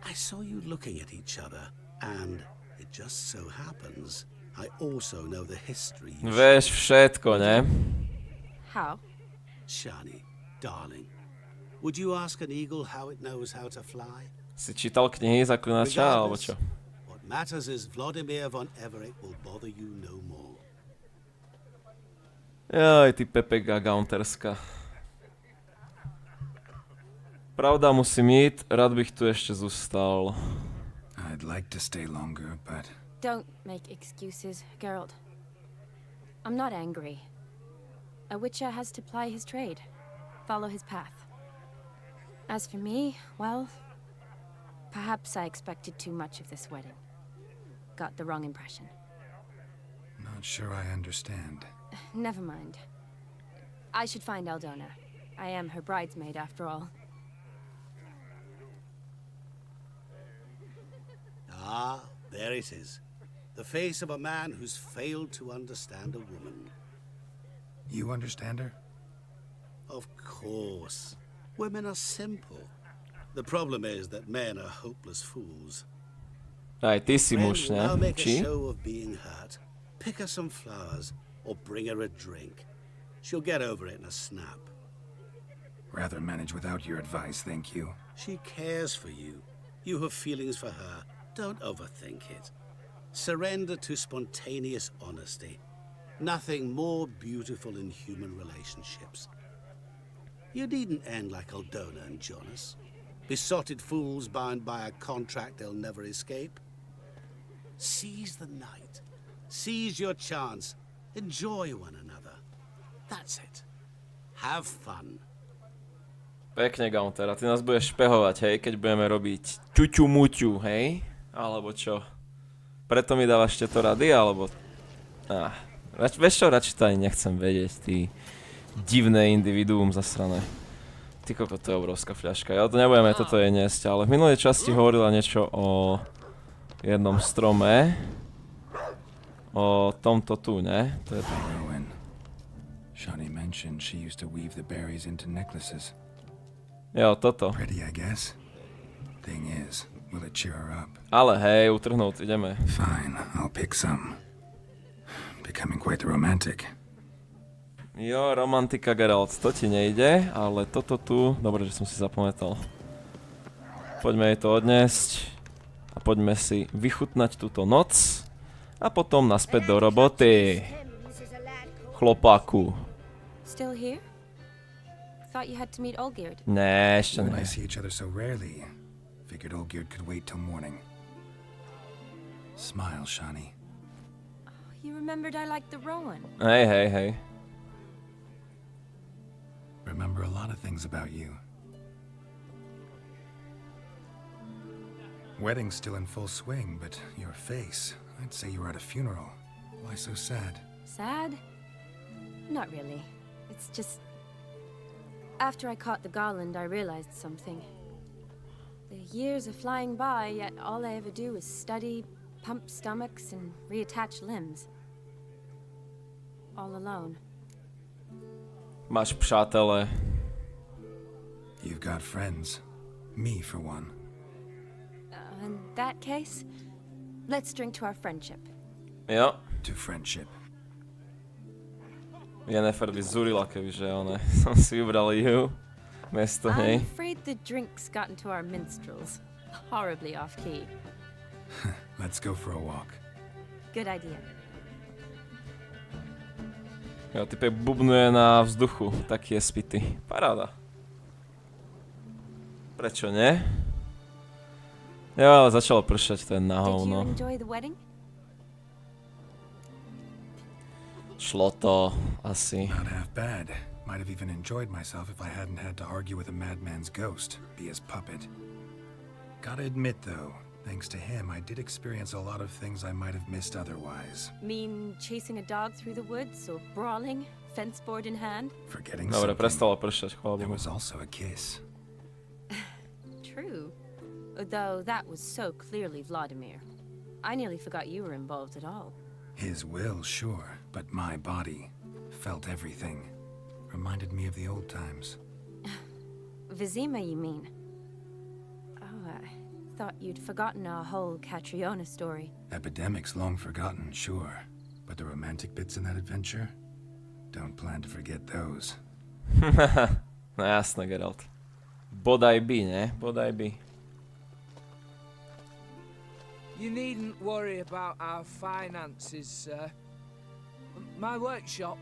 I saw you looking at each other, and it just so happens I also know the history. Vieš všetko, ne? How? Shani, darling, would you ask an eagle how it knows how to fly? Si čítal knihy Zaklinača, alebo čo? What matters is Vladimir von Everett will bother you no more. Jaj, ty Pepega Gaunterska. Pravda, musím jít, rád bych tu ještě zůstal. I'd like to stay longer, but... Don't make excuses, Geralt. I'm not angry. A witcher has to ply his trade, follow his path. As for me, well, perhaps I expected too much of this wedding. Got the wrong impression. Not sure I understand. Never mind. I should find Aldona. I am her bridesmaid, after all. Ah, there it is. The face of a man who's failed to understand a woman. You understand her? Of course. Women are simple. The problem is that men are hopeless fools. Aj ty si Men muž, will now ne? make a Či? show of being hurt. Pick her some flowers, or bring her a drink. She'll get over it in a snap. Rather manage without your advice, thank you. She cares for you. You have feelings for her. Don't overthink it. Surrender to spontaneous honesty. Nothing more beautiful in human relationships. You needn't end like Aldona and Jonas. Besotted fools bound by a contract they'll never escape. Seize the night. Seize your chance. Enjoy one another. That's it. Have fun. Pekne, Gaunter, a ty nás budeš špehovať, hej, keď budeme robiť ťuťu muťu, hej? Alebo čo? Preto mi dávaš tieto rady, alebo... Vieš čo, radšej to ani nechcem vedieť, ty divné individuum zasrané. Ty koko, to je obrovská fľaška, ja to nebudeme toto jesť, ale v minulej časti hovorila niečo o jednom strome. O tomto tu, ne? To je to. Shani mentioned she used to weave the berries into necklaces. Jo, toto. Pretty, I guess. Thing is, will it cheer her up? Ale hej, utrhnúť, ideme. Fine, I'll pick some. Becoming quite the romantic. Jo, romantika, Geralt, to ti nejde, ale toto tu, dobre, že som si zapamätal. Poďme jej to odniesť a poďme si vychutnať túto noc a potom naspäť do roboty. Chlopáku. Still here? Thought you had to meet Olgierd. Ne, ešte When ne. I see each other so rarely, figured Olgierd could wait till morning. Smile, Shani. You remembered I liked the Rowan. Hej, hej, hej. Remember a lot of things about you. Wedding's still in full swing, but your face, I'd say you were at a funeral. Why so sad? Sad? Not really. It's just... After I caught the garland, I realized something. The years are flying by, yet all I ever do is study, pump stomachs, and reattach limbs. All alone. Máš přátele. You've got friends. Me, for one. In that case, let's drink to our friendship. Jo. To friendship. Jennifer by zúrila, kebyže one. Som si vybral ju. Miesto I'm nej. afraid the drinks got into our minstrels. Horribly off-key. Let's go for a walk. Good idea. Jo, typek bubnuje na vzduchu. Taký je spitý. Paráda. Prečo nie? Jo, ale začalo pršať, to je na Did you hovno. enjoy the wedding? Šlo to, asi. Not half bad. Might have even enjoyed myself if I hadn't had to argue with a madman's ghost, be his puppet. Gotta admit, though, thanks to him, I did experience a lot of things I might have missed otherwise. Mean chasing a dog through the woods or brawling, fence board in hand? Forgetting Dobre, something, prestalo pršať, chvála there Bohu. was also a kiss. True. Though that was so clearly Vladimir. I nearly forgot you were involved at all. His will, sure, but my body felt everything. Reminded me of the old times. Vizima, you mean? Oh, I thought you'd forgotten our whole Catriona story. Epidemics long forgotten, sure. But the romantic bits in that adventure? Don't plan to forget those. No jasné, Geralt. Bodaj by, ne? Bodaj by. You needn't worry about our finances, sir. My workshop,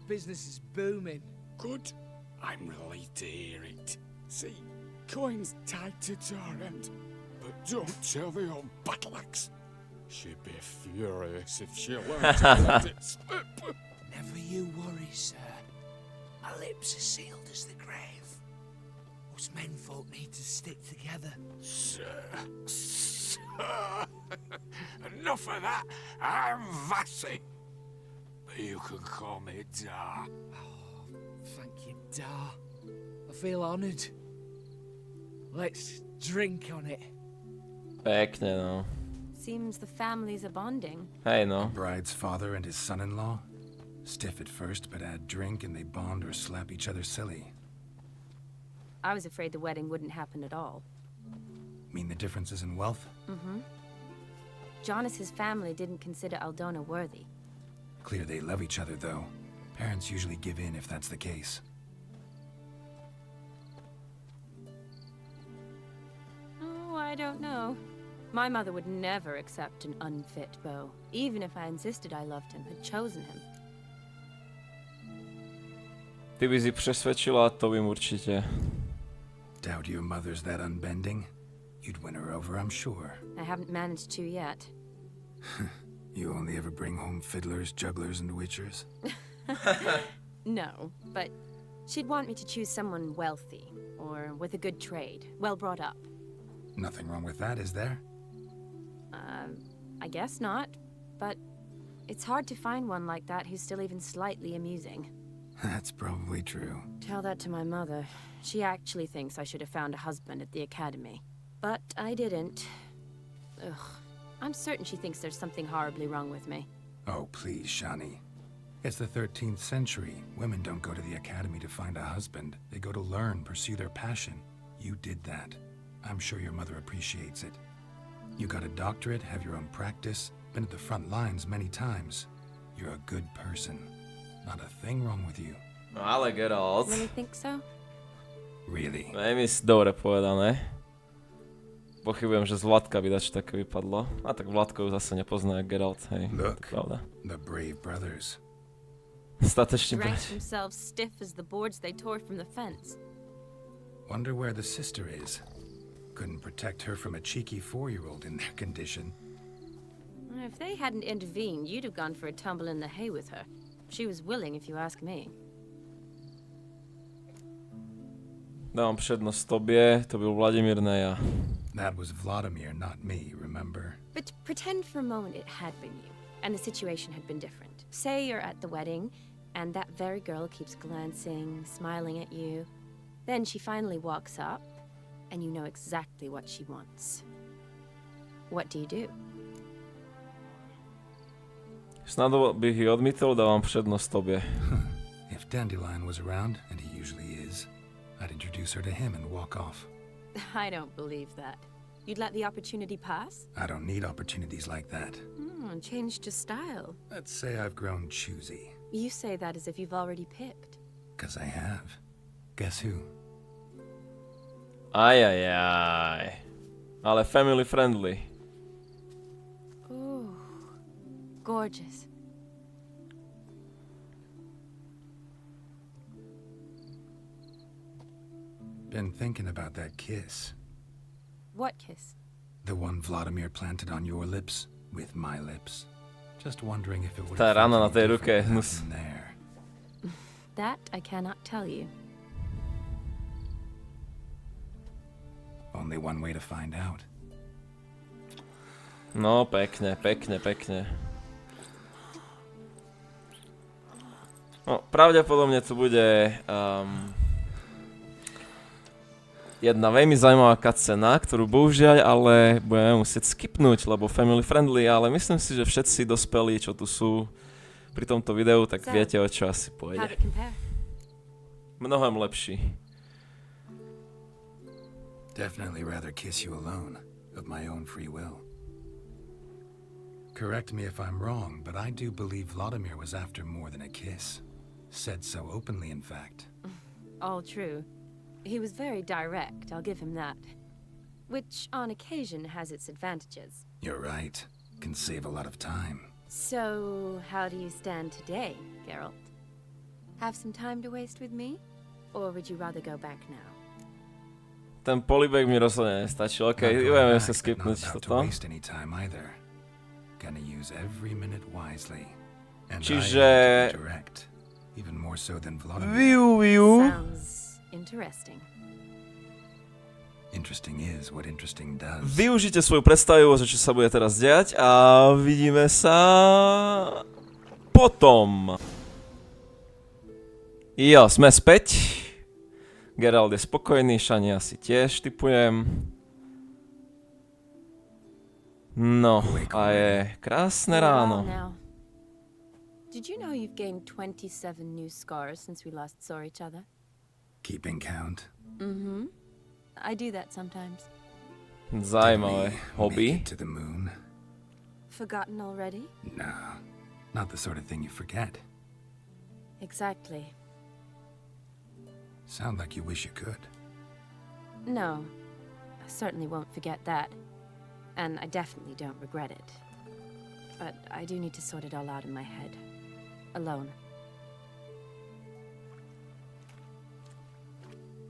business is booming. Good. I'm relieved to hear it. See, coin's tight to our end, but don't tell the old battle axe. She'd be furious if she learned to let it slip. Never you worry, sir. My lips are sealed as the grave. Us menfolk need to stick together. Sir. Enough of that. I'm Vassy. But you can call me Dar. Oh, thank you, Dar. I feel honoured. Let's drink on it. Pekne, no. Seems the families are bonding. Hej, no. Bride's father and his son-in-law? Stiff at first, but add drink and they bond or slap each other silly. I was afraid the wedding wouldn't happen at all. Mean the differences in wealth? Mm-hmm. Jonas's family didn't consider Aldona worthy. Clear they love each other, though. Parents usually give in if that's the case. Oh, I don't know. My mother would never accept an unfit beau, even if I insisted I loved him, had chosen him. Ty by si presvedčila, to vím určite. Doubt your mother's that unbending? You'd win her over, I'm sure. I haven't managed to yet. You only ever bring home fiddlers, jugglers, and witchers? No, but she'd want me to choose someone wealthy, or with a good trade, well brought up. Nothing wrong with that, is there? I guess not, but it's hard to find one like that who's still even slightly amusing. That's probably true. Tell that to my mother. She actually thinks I should have found a husband at the academy. But I didn't. Ugh, I'm certain she thinks there's something horribly wrong with me. Oh, please, Shani. It's the 13th century. Women don't go to the academy to find a husband. They go to learn, pursue their passion. You did that. I'm sure your mother appreciates it. You got a doctorate, have your own practice, been at the front lines many times. You're a good person. Not a thing wrong with you. No ale Geralt. Really think so? Really? Veľmi si dobre povedané. Pochybujem, že z Vladka by dačo také vypadlo. A tak Vladko ju zase nepozná jak Geralt, hej. Look, to pravda. the brave brothers. Statečný Drank brať. themselves stiff as the boards they tore from the fence. Wonder where the sister is. Couldn't protect her from a cheeky 4-year-old in their condition. If they hadn't intervened, you'd have gone for a tumble in the hay with her. She was willing, if you ask me. Dávam prednosť tobie, to byl Vladimír, ne ja. That was Vladimir, not me, remember? But pretend for a moment it had been you, and the situation had been different. Say you're at the wedding, and that very girl keeps glancing, smiling at you. Then she finally walks up, and you know exactly what she wants. What do you do? Snad bych ji odmítol, dávam prednosť tobie. If Dandelion was around, and he usually is, I'd introduce her to him and walk off. I don't believe that. You'd let the opportunity pass? I don't need opportunities like that. Changed your style. Let's say I've grown choosy. You say that as if you've already picked. 'Cause I have. Guess who? Ajajaj. Ale family friendly. Ooh, gorgeous. Been thinking about that kiss. What kiss? The one Vladimir planted on your lips, with my lips. Just wondering if it would Tá have rana na felt tej any ruke, different hnus. in there. That I cannot tell you. Only one way to find out. No, pekne, pekne, pekne. No, pravdepodobne tu bude jedna veľmi zaujímavá cutscena, ktorú bohužiaľ ale budeme musieť skipnúť, lebo family friendly, ale myslím si, že všetci dospelí, čo tu sú pri tomto videu, tak viete, o čo asi How'd pôjde. it compare? Mnohem lepší. Definitely rather kiss you alone, of my own free will. Correct me if I'm wrong, but I do believe Vladimir was after more than a kiss. Said so openly, in fact. All true. He was very direct, I'll give him that. Which, on occasion, has its advantages. You're right. Can save a lot of time. So, how do you stand today, Geralt? Have some time to waste with me? Or would you rather go back now? Ten polybag mi rozhodne nestačil. Not Okej, going budeme back, sa but skipnúť not about to toto. waste any time either. Gonna use every minute wisely. And Čiže- I aim to be direct, even more so than Vladimir. Sounds interesting. Interesting is what interesting does. Využite svoju predstavivosť, čo sa bude teraz diať a vidíme sa potom. Jo, sme späť. Geralt je spokojný, Shani asi tiež, typujem. No, a je krásne Well ráno. now. Did you know you've gained 27 new scars since we last saw each other? Keeping count. Mm-hmm. I do that sometimes. Zajímavé Did we make hobby. it to the moon? Forgotten already? No, not the sort of thing you forget. Exactly. Sound like you wish you could. No, I certainly won't forget that. And I definitely don't regret it. But I do need to sort it all out in my head. Alone.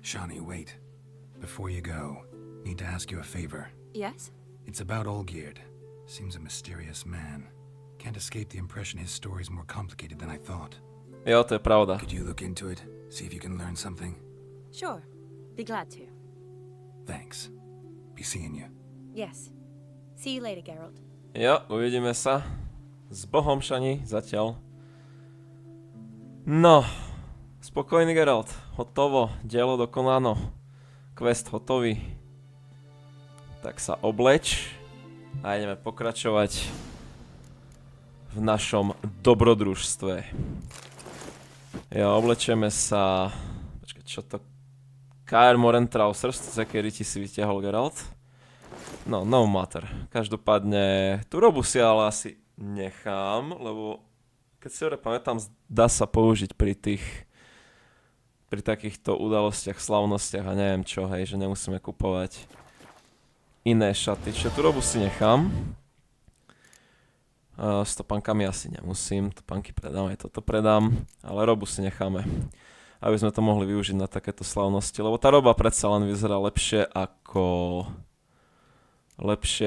Shani, wait. Before you go, need to ask you a favor. Yes? It's about Olgierd. Seems a mysterious man. Can't escape the impression his story's more complicated than I thought. Jo, to je pravda. Could you look into it? See if you can learn something? Sure. Be glad to. Thanks. Be seeing you. Yes. See you later, Geralt. Jo, uvidíme sa. S Bohom, Shani, zatiaľ. No, spokojný Geralt. Hotovo, dielo dokonáno. Quest hotový. Tak sa obleč. A ideme pokračovať v našom dobrodružstve. Oblečieme sa... Počkaj, čo to... Kaer Morentrausers, kedy ti si vytiahol Geralt. No, no matter. Každopádne, tú robu si ale asi nechám, lebo keď si dobre pamätám, dá sa použiť pri takýchto udalostiach, slavnostiach a neviem čo, hej, že nemusíme kupovať iné šaty. Čiže tú robu si nechám. S topánkami asi nemusím, topánky predám, aj toto predám, ale robu si necháme, aby sme to mohli využiť na takéto slavnosti, lebo tá roba predsa len vyzerá lepšie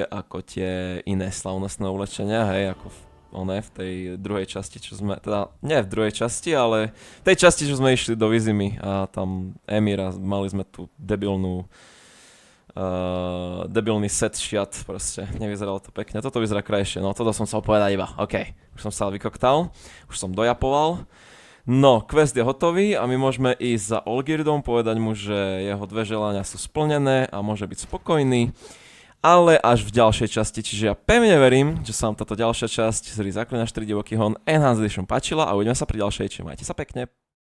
ako tie iné slavnostné oblečenia, hej, ako v tej druhej časti, čo sme, teda nie v druhej časti, ale v tej časti, čo sme išli do Vizimy a tam Emira, mali sme tu debilný set šiat, proste, nevyzeralo to pekne, toto vyzerá krajšie, no toto som chcel povedať iba, OK, už som sa vykoktal, už som dojapoval. No, quest je hotový a my môžeme ísť za Olgirdom, povedať mu, že jeho dve želania sú splnené a môže byť spokojný, ale až v ďalšej časti, čiže ja pevne verím, že sa vám táto ďalšia časť z hry Zaklinač 3 divoký hon Enhanced Edition páčila a uvidíme sa pri ďalšej, čiže majte sa pekne.